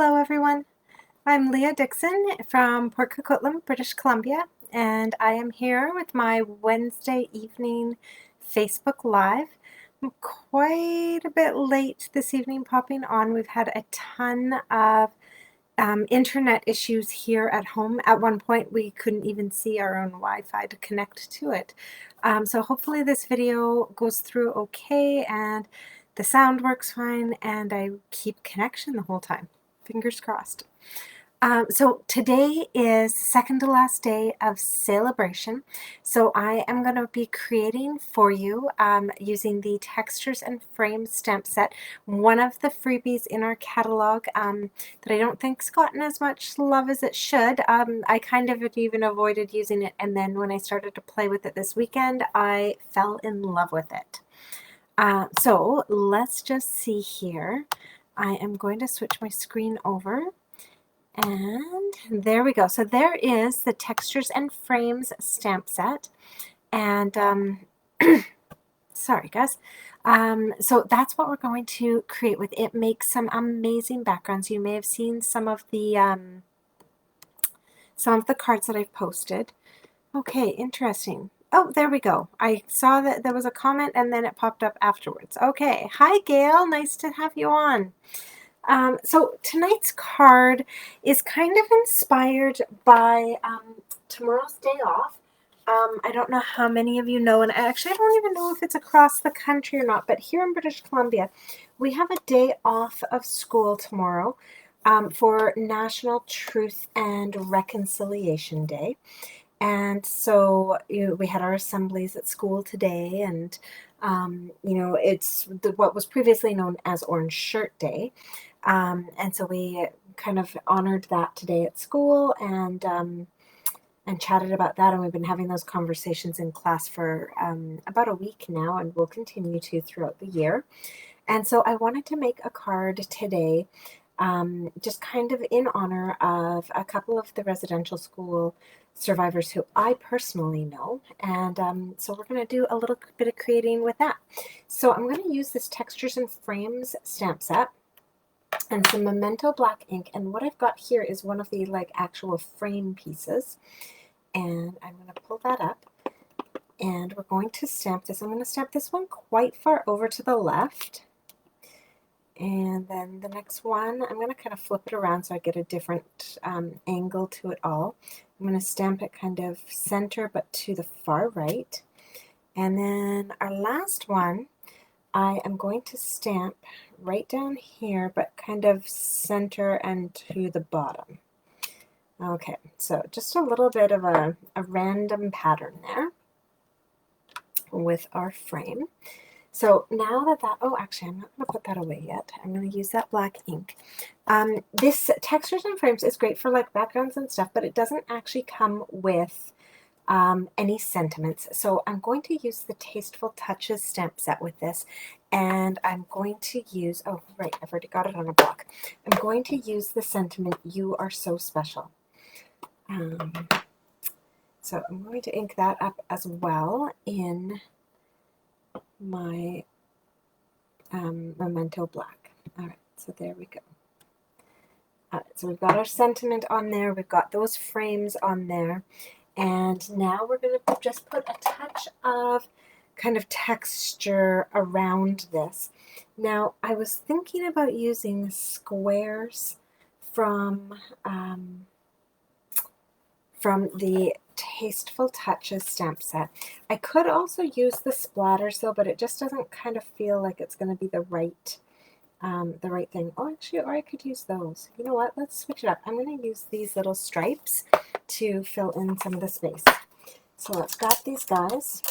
Hello everyone, I'm Leah Dixon from Port Coquitlam, British Columbia, and I am here with my Wednesday evening Facebook Live. I'm quite a bit late this evening popping on. We've had a ton of internet issues here at home. At one point we couldn't even see our own Wi-Fi to connect to it. So hopefully this video goes through okay and the sound works fine and I keep connection the whole time. Fingers crossed. So today is second to last day of celebration. So I am going to be creating for you using the Textures and Frames stamp set, one of the freebies in our catalog that I don't think's gotten as much love as it should. I kind of even avoided using it, and then when I started to play with it this weekend, I fell in love with it. So let's just see here. I am going to switch my screen over. And there we go. So there is the Textures and Frames stamp set. And sorry guys. So that's what we're going to create with. It makes some amazing backgrounds. You may have seen some of the cards that I've posted. Okay, interesting. Oh, there we go. I saw that there was a comment and then it popped up afterwards. Okay. Hi Gail, nice to have you on. So tonight's card is kind of inspired by tomorrow's day off. I don't know how many of you know, and actually I don't even know if it's across the country or not, but here in British Columbia, we have a day off of school tomorrow for National Truth and Reconciliation Day. And so we had our assemblies at school today, and it's what was previously known as Orange Shirt Day. And so we kind of honored that today at school and chatted about that. And we've been having those conversations in class for about a week now, and we'll continue to throughout the year. And so I wanted to make a card today just kind of in honor of a couple of the residential school survivors who I personally know. And so we're going to do a little bit of creating with that. So I'm going to use this Textures and Frames stamp set and some Memento black ink, and what I've got here is one of the actual frame pieces, and I'm going to pull that up and we're going to stamp this. I'm going to stamp this one quite far over to the left, and then the next one I'm going to kind of flip it around so I get a different angle to it all. I'm going to stamp it kind of center but to the far right, and then our last one I am going to stamp right down here, but kind of center and to the bottom. Okay, so just a little bit of a random pattern there with our frame. So now oh, actually, I'm not going to put that away yet. I'm going to use that black ink. This Textures and Frames is great for backgrounds and stuff, but it doesn't actually come with any sentiments. So I'm going to use the Tasteful Touches stamp set with this, and I'm going to use, oh right, I've already got it on a block. I'm going to use the sentiment, "You are so special." So I'm going to ink that up as well in my Memento black. All right, so there we go. All right, so we've got our sentiment on there, we've got those frames on there. And now we're going to just put a touch of kind of texture around this. Now, I was thinking about using squares from the Tasteful Touches stamp set. I could also use the splatters though, but it just doesn't kind of feel like it's going to be the right thing. Oh, actually, or I could use those. You know what? Let's switch it up. I'm going to use these little stripes to fill in some of the space. So let's grab these guys.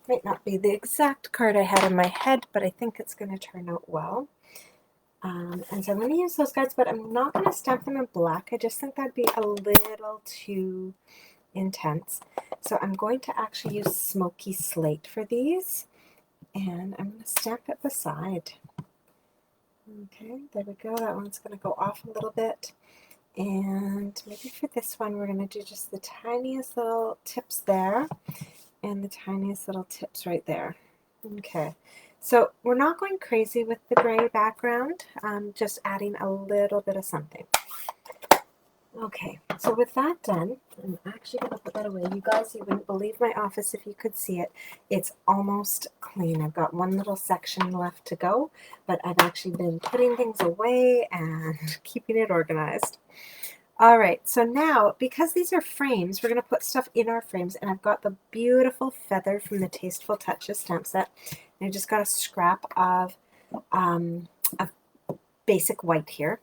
Might not be the exact card I had in my head, but I think it's going to turn out well. And so I'm going to use those guys, but I'm not going to stamp them in black. I just think that'd be a little too intense. So I'm going to actually use Smoky Slate for these, and I'm going to stamp it beside. Okay, there we go. That one's going to go off a little bit. And maybe for this one, we're going to do just the tiniest little tips there and the tiniest little tips right there. Okay, So we're not going crazy with the gray background, just adding a little bit of something. Okay, so with that done, I'm actually going to put that away. You guys, you wouldn't believe my office if you could see it. It's almost clean. I've got one little section left to go, but I've actually been putting things away and keeping it organized. All right, so now, because these are frames, we're going to put stuff in our frames, and I've got the beautiful feather from the Tasteful Touches stamp set. And I just got a scrap of basic white here.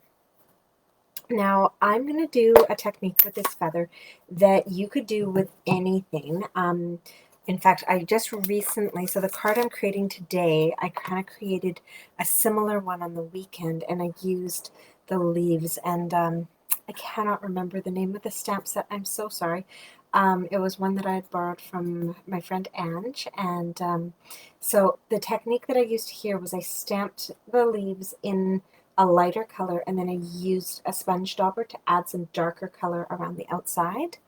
Now, I'm going to do a technique with this feather that you could do with anything. In fact, I just recently, so the card I'm creating today, I kind of created a similar one on the weekend, and I used the leaves, and I cannot remember the name of the stamp set. I'm so sorry. It was one that I had borrowed from my friend Ange, and so the technique that I used here was I stamped the leaves in a lighter color, and then I used a sponge dauber to add some darker color around the outside.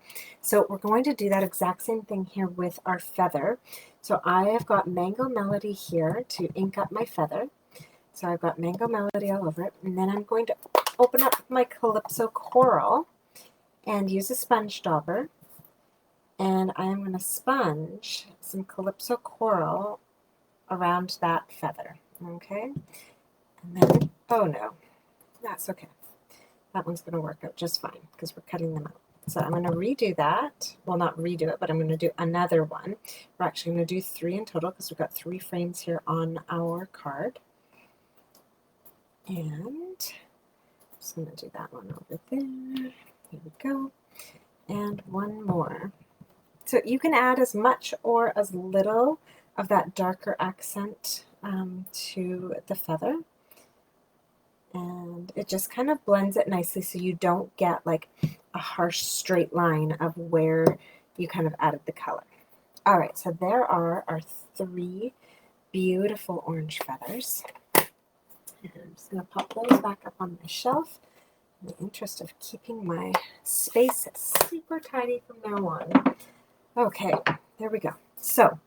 So we're going to do that exact same thing here with our feather. So I have got Mango Melody here to ink up my feather. So I've got Mango Melody all over it, and then I'm going to open up my Calypso Coral and use a sponge dauber, and I'm going to sponge some Calypso Coral around that feather, okay? And then, oh no, that's okay. That one's going to work out just fine because we're cutting them out. So I'm going to redo that. Well, not redo it, but I'm going to do another one. We're actually going to do 3 in total because we've got 3 frames here on our card. And just going to do that one over there. Here we go. And one more. So you can add as much or as little of that darker accent to the feather. And it just kind of blends it nicely so you don't get like a harsh straight line of where you kind of added the color. All right, so there are our 3 beautiful orange feathers. And I'm just going to pop those back up on my shelf in the interest of keeping my space super tidy from now on. Okay, there we go. So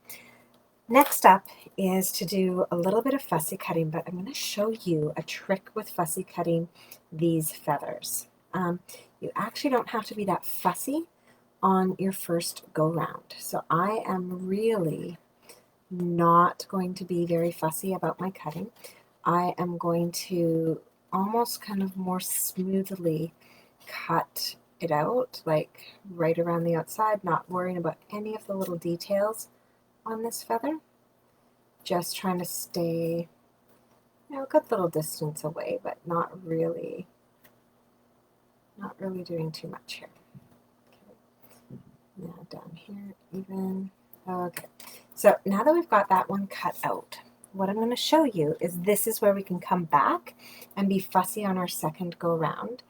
next up is to do a little bit of fussy cutting, but I'm going to show you a trick with fussy cutting these feathers. You actually don't have to be that fussy on your first go round. So I am really not going to be very fussy about my cutting. I am going to almost kind of more smoothly cut it out, like right around the outside, not worrying about any of the little details on this feather. Just trying to stay, a good little distance away, but not really doing too much here. Okay. Now down here even. Okay. So now that we've got that one cut out, what I'm going to show you is this is where we can come back and be fussy on our second go round,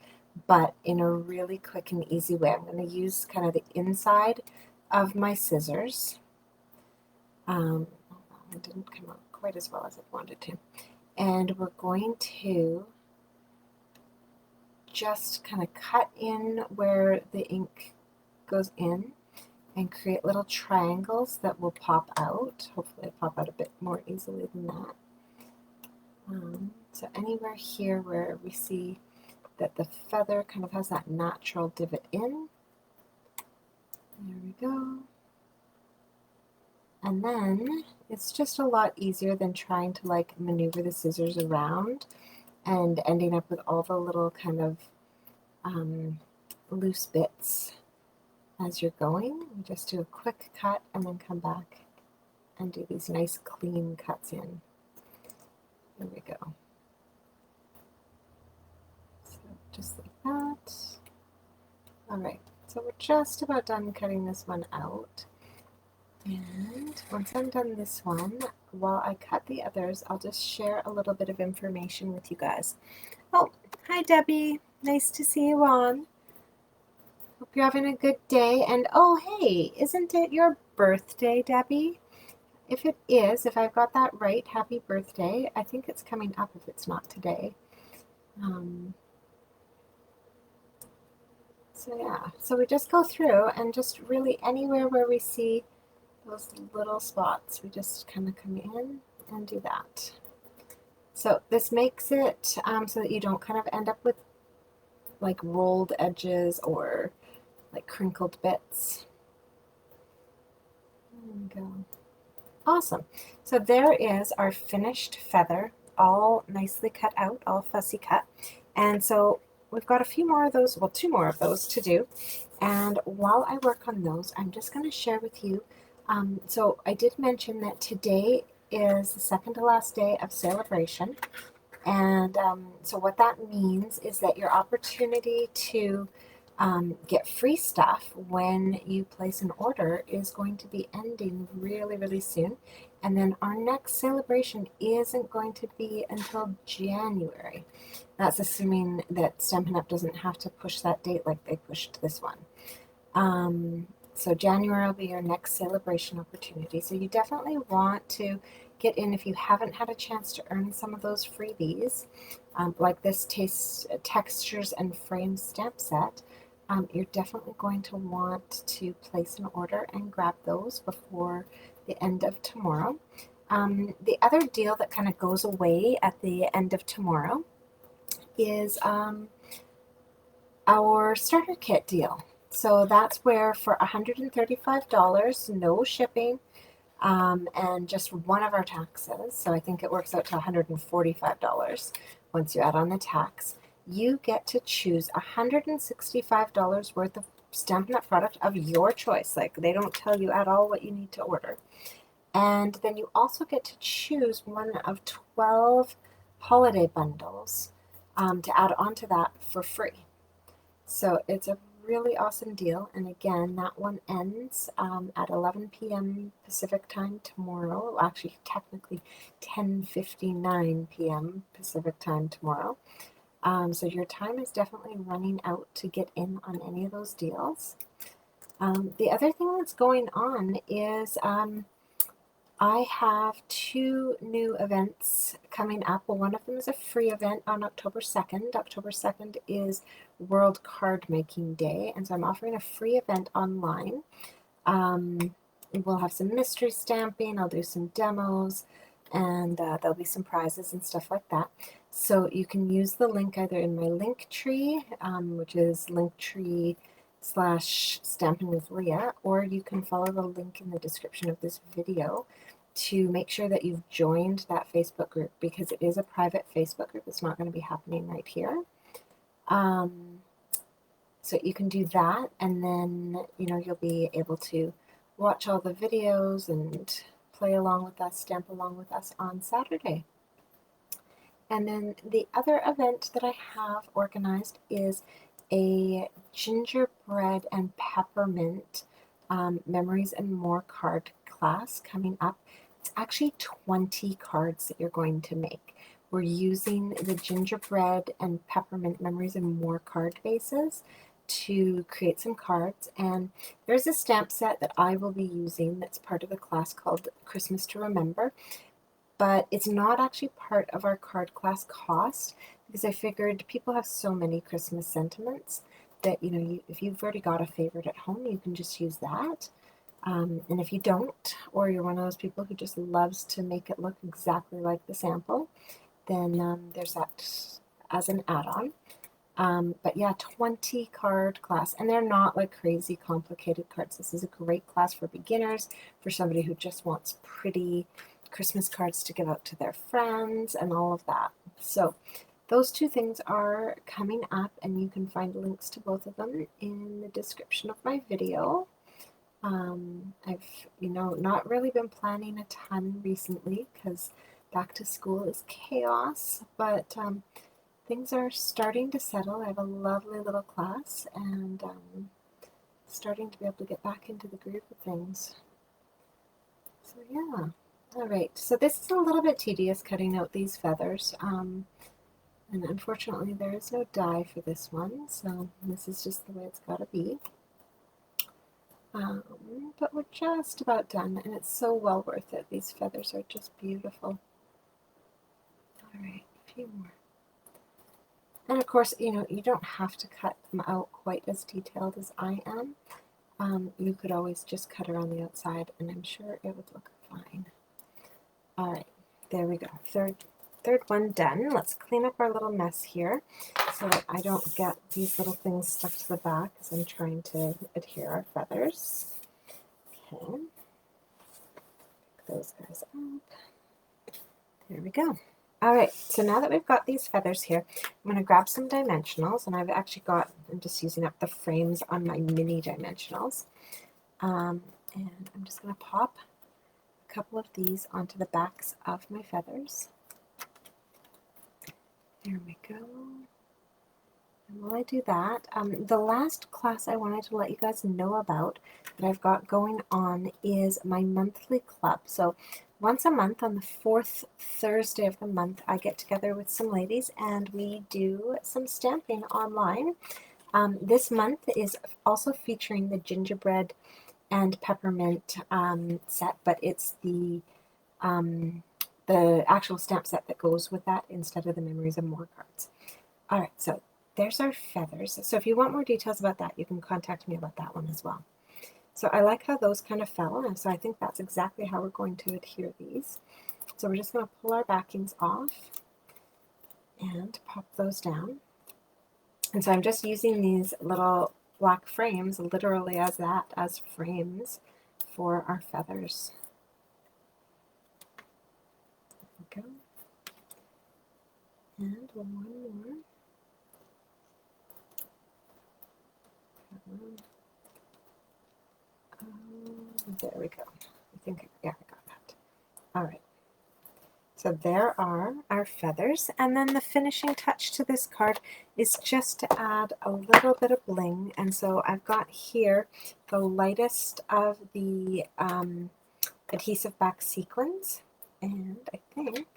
but in a really quick and easy way. I'm going to use kind of the inside of my scissors. It didn't come out quite as well as I wanted to. And we're going to just kind of cut in where the ink goes in and create little triangles that will pop out. Hopefully it'll pop out a bit more easily than that. So anywhere here where we see that the feather kind of has that natural divot in. There we go. And then it's just a lot easier than trying to like maneuver the scissors around and ending up with all the little kind of loose bits as you're going. You just do a quick cut and then come back and do these nice clean cuts in. There we go. So just like that. All right, so we're just about done cutting this one out. And once I'm done this one, while I cut the others, I'll just share a little bit of information with you guys. Oh, hi Debbie. Nice to see you on. Hope you're having a good day. And oh, hey, isn't it your birthday, Debbie? If it is, if I've got that right, happy birthday. I think it's coming up if it's not today. So yeah, so we just go through and just really anywhere where we see those little spots, we just kind of come in and do that. So this makes it so that you don't kind of end up with like rolled edges or like crinkled bits. There we go. Awesome. So there is our finished feather, all nicely cut out, all fussy cut. And so we've got a few more of those, well, 2 more of those to do. And while I work on those, I'm just going to share with you. So I did mention that today is the second to last day of celebration. And so what that means is that your opportunity to get free stuff when you place an order is going to be ending really, really soon. And then our next celebration isn't going to be until January. That's assuming that Stampin' Up! Doesn't have to push that date like they pushed this one. So January will be your next celebration opportunity. So you definitely want to get in if you haven't had a chance to earn some of those freebies, like this Textures and Frames stamp set. You're definitely going to want to place an order and grab those before the end of tomorrow. The other deal that kind of goes away at the end of tomorrow is our starter kit deal. So that's where for $135, no shipping, and just one of our taxes, so I think it works out to $145 once you add on the tax, you get to choose $165 worth of Stampin' Up! Product of your choice. Like, they don't tell you at all what you need to order. And then you also get to choose one of 12 holiday bundles to add onto that for free. So it's a really awesome deal, and again, that one ends at 11 p.m. Pacific time tomorrow. Actually, technically 10:59 p.m. Pacific time tomorrow. So your time is definitely running out to get in on any of those deals. The other thing that's going on is I have 2 new events coming up. Well, one of them is a free event on October 2nd. October 2nd is World Card Making Day, and so I'm offering a free event online. We'll have some mystery stamping, I'll do some demos, and there'll be some prizes and stuff like that. So you can use the link either in my link tree, which is linktree/Stampin' with Leah, or you can follow the link in the description of this video to make sure that you've joined that Facebook group, because it is a private Facebook group. It's not going to be happening right here. So you can do that, and then you'll be able to watch all the videos and play along with us, stamp along with us on Saturday. And then the other event that I have organized is a gingerbread and peppermint memories and more card class coming up. It's actually 20 cards that you're going to make. We're using the gingerbread and peppermint memories and more card bases to create some cards, and there's a stamp set that I will be using that's part of the class called Christmas to Remember, but it's not actually part of our card class cost, because I figured people have so many Christmas sentiments that if you've already got a favorite at home, you can just use that. And if you don't, or you're one of those people who just loves to make it look exactly like the sample, then there's that as an add-on. But yeah, 20 card class, and they're not like crazy complicated cards. This is a great class for beginners, for somebody who just wants pretty Christmas cards to give out to their friends and all of that. So those 2 things are coming up, and you can find links to both of them in the description of my video. I've not really been planning a ton recently because back to school is chaos, but things are starting to settle. I have a lovely little class, and starting to be able to get back into the groove of things. So yeah. Alright, so this is a little bit tedious cutting out these feathers, and unfortunately there is no die for this one, so this is just the way it's got to be. But we're just about done, and it's so well worth it. These feathers are just beautiful. Alright, a few more. And of course, you don't have to cut them out quite as detailed as I am. You could always just cut around the outside, and I'm sure it would look fine. Alright, There we go. Third one done. Let's clean up our little mess here so that I don't get these little things stuck to the back as I'm trying to adhere our feathers. Okay. Pick those guys up. There we go. All right, so now that we've got these feathers here, I'm going to grab some dimensionals, and I've actually I'm just using up the frames on my mini dimensionals. And I'm just going to pop a couple of these onto the backs of my feathers. There we go. And while I do that, the last class I wanted to let you guys know about that I've got going on is my monthly club. So once a month on the fourth Thursday of the month, I get together with some ladies and we do some stamping online. This month is also featuring the gingerbread and peppermint set, but it's the actual stamp set that goes with that instead of the Memories of More cards. All right, so there's our feathers. So if you want more details about that, you can contact me about that one as well. So I like how those kind of fell, and so I think that's exactly how we're going to adhere these. So we're just going to pull our backings off and pop those down. And so I'm just using these little black frames literally as frames for our feathers. There we go. And one more. There we go. I think, yeah, I got that. All right. So there are our feathers. And then the finishing touch to this card is just to add a little bit of bling. And so I've got here the lightest of the adhesive back sequins. And I think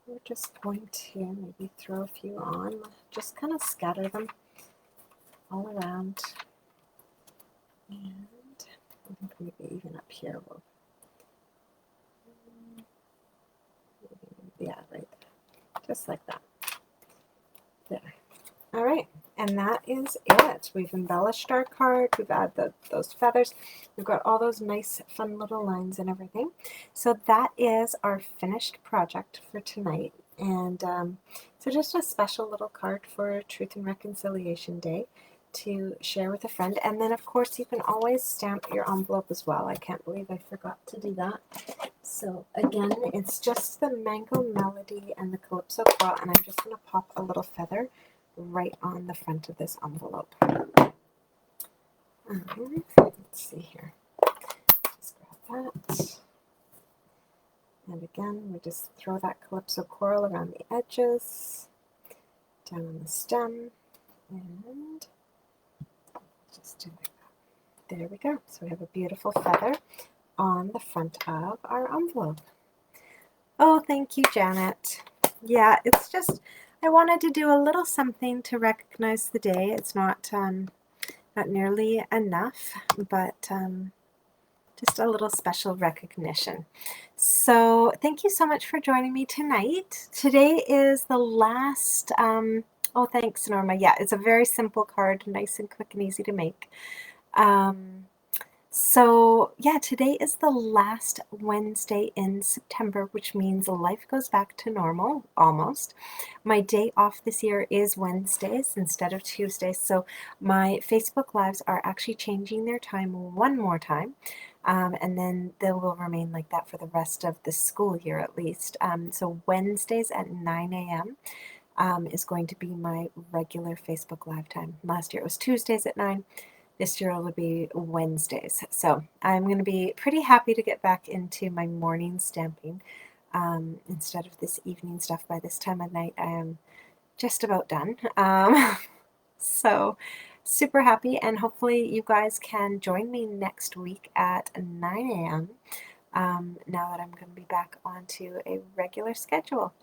we're just going to maybe throw a few on, just kind of scatter them all around. And I think maybe even up here we'll, yeah, right there, just like that. There. All right, and that is it. We've embellished our card. We've added those feathers. We've got all those nice, fun little lines and everything. So that is our finished project for tonight. And so just a special little card for Truth and Reconciliation Day to share with a friend. And then, of course, you can always stamp your envelope as well. I can't believe I forgot to do that. So again, it's just the Mango Melody and the Calypso Coral, and I'm just going to pop a little feather right on the front of this envelope. Let's see here. Just grab that. And again, we just throw that Calypso Coral around the edges, down on the stem, and just do like that. There we go. So we have a beautiful feather on the front of our envelope. Oh, thank you, Janet. Yeah, it's just, I wanted to do a little something to recognize the day. It's not nearly enough, but just a little special recognition. So thank you so much for joining me tonight. Today is the last, oh, thanks, Norma. Yeah, it's a very simple card, nice and quick and easy to make. So yeah, today is the last Wednesday in September, which means life goes back to normal, almost. My day off this year is Wednesdays instead of Tuesdays, so my Facebook Lives are actually changing their time one more time, and then they will remain like that for the rest of the school year at least. So Wednesdays at 9 a.m. Is going to be my regular Facebook Live time. Last year it was Tuesdays at 9. This year it will be Wednesdays. So I'm going to be pretty happy to get back into my morning stamping instead of this evening stuff. By this time of night, I am just about done. So super happy, and hopefully you guys can join me next week at 9 a.m. Now that I'm going to be back onto a regular schedule.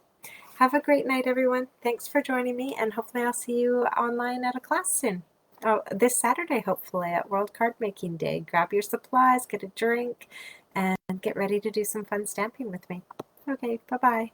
Have a great night, everyone. Thanks for joining me, and hopefully I'll see you online at a class soon. Oh, this Saturday, hopefully, at World Card Making Day. Grab your supplies, get a drink, and get ready to do some fun stamping with me. Okay, bye-bye.